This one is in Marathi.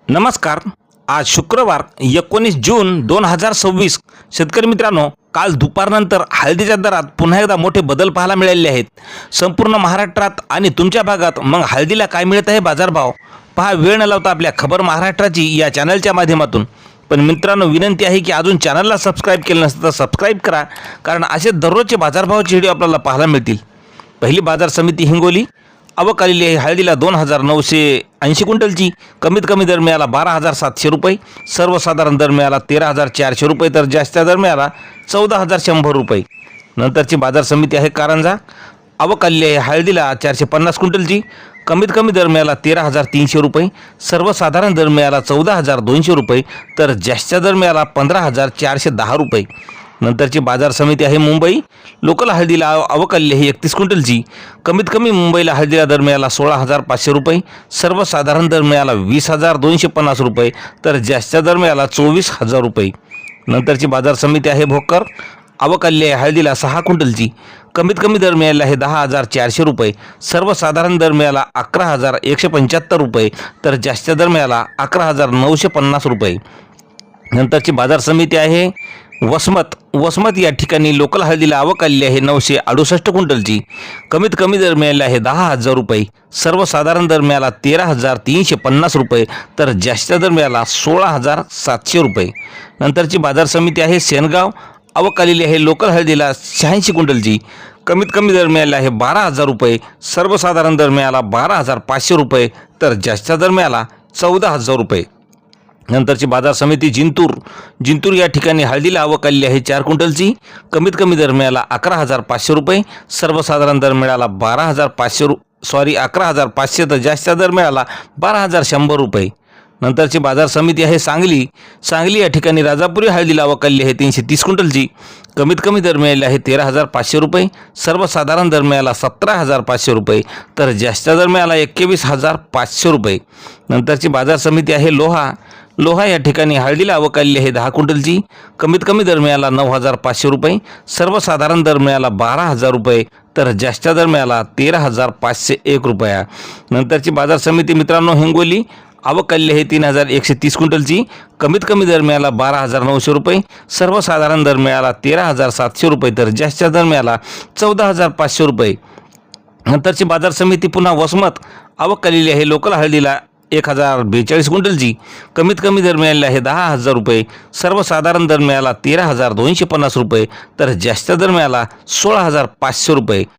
नमस्कार. आज शुक्रवार 19 जून 2026. शेतकरी मित्रांनो, काल दुपारनंतर हळदीच्या दरात पुन्हा एकदा मोठे बदल पाहायला मिळाले आहेत. संपूर्ण महाराष्ट्रात आणि तुमच्या भागात मग हळदीला काय मिळत आहे बाजारभाव पहा. वेळ न लावता आपल्या खबर महाराष्ट्राची या चॅनलच्या माध्यमातून. पण मित्रांनो, विनंती आहे की अजून चॅनलला सबस्क्राईब केलं नसतं तर सबस्क्राईब करा, कारण असे दररोजचे बाजारभावाचे व्हिडिओ आपल्याला पाहायला मिळतील. पहिली बाजार समिती हिंगोली. आवक आलेली आहे हळदीला 2,980 क्विंटलची. कमीत कमी दर मिळाला 12,700 रुपये. सर्वसाधारण दर मिळाला 13,400 रुपये, तर जास्त दर मिळाला 14,100 रुपये. नंतरची बाजार समिती आहे कारंजा. आवक आलेली आहे हळदीला 450 क्विंटलची. कमीत कमी दर मिळाला 13,300 रुपये. सर्वसाधारण दर मिळाला 14,200 रुपये, तर जास्त दर मिळाला 15,410 रुपये. नंतरची बाजार समिती आहे मुंबई. लोकल हळदीला आवक आलेली आहे 31 क्विंटलची. कमीत कमी मुंबईला हळदीला दर मिळाला 16,500 रुपये. सर्वसाधारण दर मिळाला 20,250 रुपये, तर जास्त दर मिळाला 24,000 रुपये. नंतरची बाजार समिती आहे भोकर. आवक आलेली आहे हळदीला 6 क्विंटलची. कमीत कमी दर मिळाला आहे 10,400 रुपये. सर्वसाधारण दर मिळाला 11,175 रुपये, तर जास्त दर मिळाला 11,950 रुपये. नंतरची बाजार समिती आहे वसमत या ठिकाणी लोकल हळदीला आवक आलेली आहे 968 क्विंटलची. कमीत कमी दर मिळाला आहे 10,000 रुपये. सर्वसाधारण दर मिळाला 13,350 रुपये, तर जास्त दर मिळाला 16,700 रुपये. नंतरची बाजार समिती आहे सेनगाव. आवक आलेली आहे लोकल हळदीला 86 क्विंटलची. कमीत कमी दर मिळाला आहे 12,000 रुपये. सर्वसाधारण दर मिळाला 12,500 रुपये, तर जास्त दर मिळाला 14,000 रुपये. नंतरची बाजार समिती जिंतूर या ठिकाणी हळदीला आवक आलेली आहे 4 क्विंटलची. कमीत कमी दर मिळाला 11,500 रुपये. सर्वसाधारण दर मिळाला 11,500, तर जास्त दर मिळाला 12,100 रुपये. नंतरची बाजार समिती आहे सांगली या ठिकाणी राजापुरी हळदीला आवक आलेली आहे 330 क्विंटलची. कमीत कमी दर मिळाले आहे 13,500 रुपये. सर्वसाधारण दर मिळाला 17,500 रुपये, तर जास्त दर मिळाला 21,500 रुपये. नंतरची बाजार समिती आहे लोहा या ठिकाणी हळदीला आवक आलेली आहे 10 क्विंटलची. कमीत कमी दर मिळाला 9,500 रुपये. सर्वसाधारण दर मिळाला 12,000 रुपये, तर जास्त दर मिळाला 13,501 रुपया. नंतरची बाजार समिती मित्रांनो हिंगोली. आवक आलेली आहे 3,130 क्विंटलची. कमीत कमी दर मिळाला 12,900 रुपये. सर्वसाधारण दर मिळाला 13,700 रुपये, तर जास्त दर मिळाला 14,500 रुपये. नंतरची बाजार समिती पुन्हा वसमत. आवक आलेली आहे लोकल हळदीला 1,042 क्विंटलची. कमीत कमी दर मिळाले आहे 10,000 रुपये. सर्वसाधारण दर मिळाला 13,250 रुपये, तर जास्त दर मिळाला 16,500 रुपये.